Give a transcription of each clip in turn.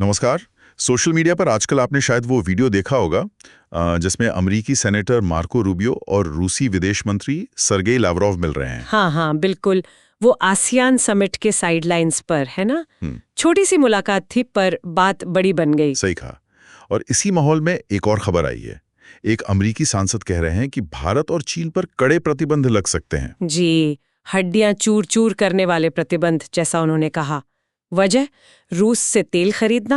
नमस्कार। Social media पर आजकल आपने शायद वो वीडियो देखा होगा जिसमें अमेरिकी सेनेटर मार्को रूबियो और रूसी विदेश मंत्री सर्गेई लावरोव मिल रहे हैं। हाँ हाँ बिल्कुल। वो आसियान समिट के साइडलाइंस पर है ना। छोटी सी मुलाकात थी पर बात बड़ी बन गई। सही कहा। और इसी माहौल में एक और खबर आई है। एक अमेरिकी सांसद कह रहे हैं कि भारत और चीन पर कड़े प्रतिबंध लग सकते हैं। जी, हड्डियां चूर चूर करने वाले प्रतिबंध, जैसा उन्होंने कहा। वजह रूस से तेल खरीदना।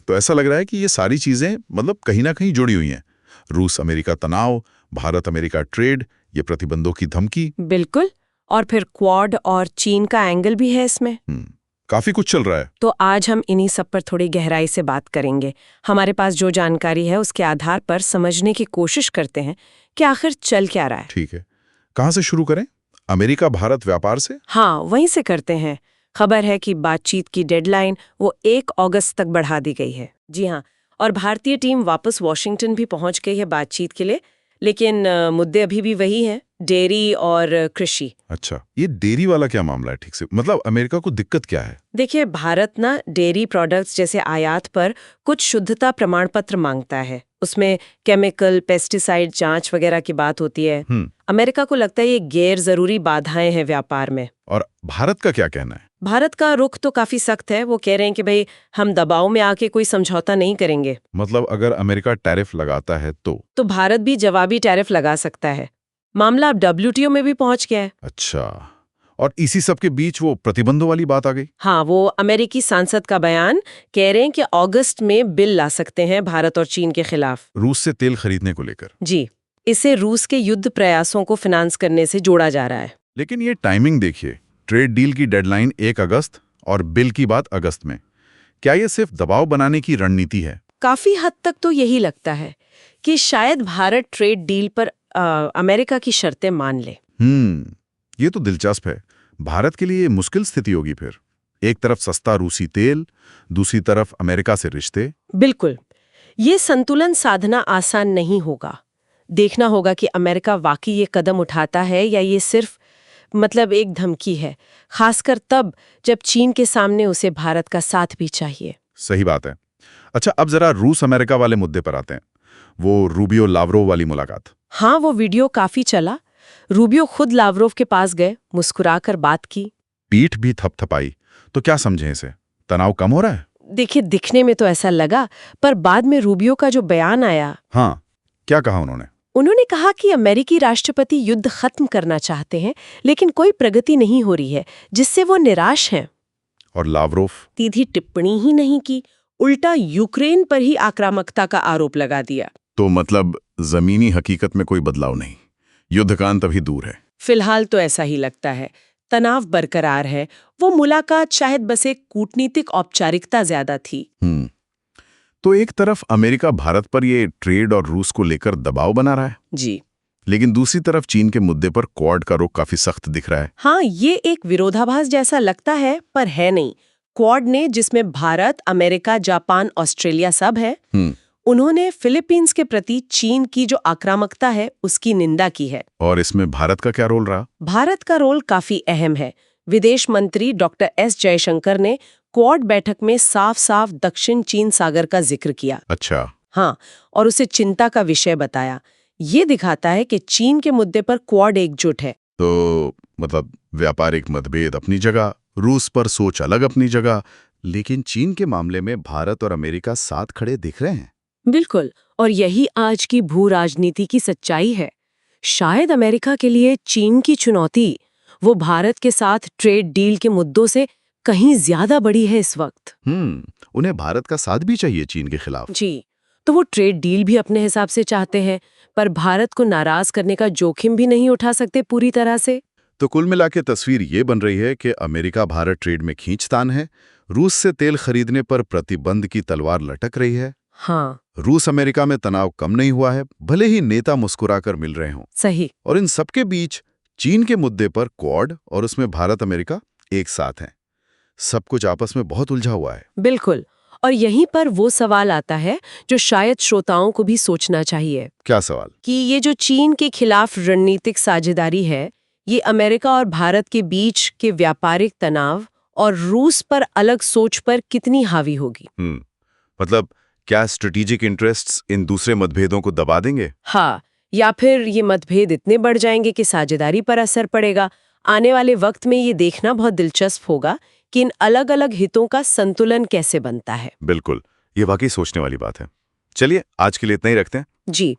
तो ऐसा लग रहा है कि ये सारी चीजें मतलब कहीं ना कहीं जुड़ी हुई हैं। रूस अमेरिका तनाव, भारत अमेरिका ट्रेड, ये प्रतिबंधों की धमकी। बिल्कुल। और फिर क्वाड और चीन का एंगल भी है इसमें। काफी कुछ चल रहा है। तो आज हम इन्हीं सब पर थोड़ी गहराई से बात करेंगे। हमारे पास जो जानकारी है उसके आधार पर समझने की कोशिश करते हैं कि आखिर चल क्या रहा है। ठीक है, कहाँ से शुरू करें? अमेरिका भारत व्यापार से? हाँ, वहीं से करते हैं। खबर है कि बातचीत की डेडलाइन वो 1 अगस्त तक बढ़ा दी गई है। जी हाँ, और भारतीय टीम वापस वॉशिंगटन भी पहुंच गई है बातचीत के लिए। लेकिन मुद्दे अभी भी वही हैं, डेयरी और कृषि। अच्छा, ये डेयरी वाला क्या मामला है? ठीक से मतलब अमेरिका को दिक्कत क्या है? देखिए, भारत ना डेयरी प्रोडक्ट्स जैसे आयात पर कुछ शुद्धता प्रमाण पत्र मांगता है। उसमें केमिकल, पेस्टिसाइड जांच वगैरह की बात होती है। अमेरिका को लगता है ये गैर जरूरी बाधाएं हैं व्यापार में। और भारत का क्या कहना है? भारत का रुख तो काफी सख्त है। वो कह रहे हैं कि भाई हम दबाव में आके कोई समझौता नहीं करेंगे। मतलब अगर अमेरिका टैरिफ लगाता है तो भारत भी जवाबी टैरिफ लगा सकता है। मामला अब WTO में भी पहुंच गया है। अच्छा, और इसी सब के बीच वो प्रतिबंधों वाली बात आ गई। हाँ, वो अमेरिकी सांसद का बयान कह रहे हैं कि अगस्त में बिल ला सकते हैं भारत और चीन के खिलाफ। रूस से तेल खरीदने को लेकर। जी, इसे रूस के युद्ध प्रयासों को फाइनेंस करने से जोड़ा जा रहा है। लेकिन ये टाइमिंग देखिए, ट्रेड डील की डेडलाइन 1 अगस्त और बिल की बात अगस्त में। क्या ये सिर्फ दबाव बनाने की रणनीति है? काफी हद तक तो यही लगता है कि शायद भारत ट्रेड डील पर अमेरिका की शर्तें मान ले। ये तो दिलचस्प है। भारत के लिए ये मुश्किल स्थिति होगी फिर। एक तरफ सस्ता रूसी तेल, दूसरी तरफ अमेरिका से रिश्ते। बिल्कुल, ये संतुलन साधना आसान नहीं होगा। देखना होगा कि अमेरिका वाकई ये कदम उठाता है या ये सिर्फ मतलब एक धमकी है, खासकर तब जब चीन के सामने उसे भारत का साथ भी चाहिए। सही बात है। अच्छा, अब जरा रूस अमेरिका वाले मुद्दे पर आते हैं। वो रूबियो लावरोव वाली मुलाकात। हाँ, वो वीडियो काफी चला। रूबियो खुद लावरोव के पास गए, मुस्कुराकर बात की, पीठ भी थपथपाई। तो क्या समझे इसे? तनाव कम हो रहा है? देखिए, दिखने में तो ऐसा लगा, पर बाद में रूबियो का जो बयान आया। हाँ, क्या कहा उन्होंने? उन्होंने कहा कि अमेरिकी राष्ट्रपति युद्ध खत्म करना चाहते हैं, लेकिन कोई प्रगति नहीं हो रही है, जिससे वो निराश हैं। और लावरोव? सीधी टिप्पणी ही नहीं की, उल्टा यूक्रेन पर ही आक्रामकता का आरोप लगा दिया। तो मतलब जमीनी हकीकत में कोई बदलाव नहीं, युद्ध का अंत अभी दूर है। फिलहाल तो ऐसा ही लगता है। तनाव बरकरार है। वो मुलाकात शायद बस एक कूटनीतिक औपचारिकता ज्यादा थी। तो एक तरफ अमेरिका भारत पर ये ट्रेड और रूस को लेकर दबाव बना रहा है जी, लेकिन दूसरी तरफ चीन के मुद्दे पर क्वाड का रुख काफी सख्त दिख रहा है। हाँ, ये एक विरोधाभास जैसा लगता है, पर है नहीं। क्वाड ने, जिसमें भारत, अमेरिका, जापान, ऑस्ट्रेलिया सब है, उन्होंने फिलीपींस के प्रति चीन की जो आक्रामकता है उसकी निंदा की है। और इसमें भारत का क्या रोल रहा? भारत का रोल काफी अहम है। विदेश मंत्री डॉक्टर S जयशंकर ने क्वाड बैठक में साफ साफ दक्षिण चीन सागर का जिक्र किया। अच्छा। हाँ, और उसे चिंता का विषय बताया। ये दिखाता है कि चीन के मुद्दे पर क्वाड एकजुट है। तो मतलब व्यापारिक मतभेद अपनी जगह, रूस पर सोच अलग अपनी जगह, लेकिन चीन के मामले में भारत और अमेरिका साथ खड़े दिख रहे हैं। बिल्कुल, और यही आज की भू राजनीति की सच्चाई है। शायद अमेरिका के लिए चीन की चुनौती वो भारत के साथ ट्रेड डील के मुद्दों से कहीं ज्यादा बड़ी है इस वक्त। उन्हें भारत का साथ भी चाहिए चीन के खिलाफ। जी, तो वो ट्रेड डील भी अपने हिसाब से चाहते हैं, पर भारत को नाराज करने का जोखिम भी नहीं उठा सकते पूरी तरह से। तो कुल मिला के तस्वीर ये बन रही है कि अमेरिका भारत ट्रेड में खींचतान है, रूस से तेल खरीदने पर प्रतिबंध की तलवार लटक रही है। हाँ, रूस अमेरिका में तनाव कम नहीं हुआ है, भले ही नेता मुस्कुराकर मिल रहे हों। सही। और इन सबके बीच चीन के मुद्दे पर क्वाड और उसमें भारत अमेरिका एक साथ हैं। सब कुछ आपस में बहुत उलझा हुआ है। बिल्कुल, और यहीं पर वो सवाल आता है जो शायद श्रोताओं को भी सोचना चाहिए। क्या सवाल? कि ये जो चीन के खिलाफ रणनीतिक साझेदारी है, ये अमेरिका और भारत के बीच के व्यापारिक तनाव और रूस पर अलग सोच पर कितनी हावी होगी। मतलब क्या स्ट्रेटेजिक इंटरेस्ट्स इन दूसरे मतभेदों को दबा देंगे? हाँ, या फिर ये मतभेद इतने बढ़ जाएंगे कि साझेदारी पर असर पड़ेगा। आने वाले वक्त में ये देखना बहुत दिलचस्प होगा कि इन अलग-अलग हितों का संतुलन कैसे बनता है। बिल्कुल, ये वाकई सोचने वाली बात है। चलिए, आज के लिए इतना ही रखते हैं। जी।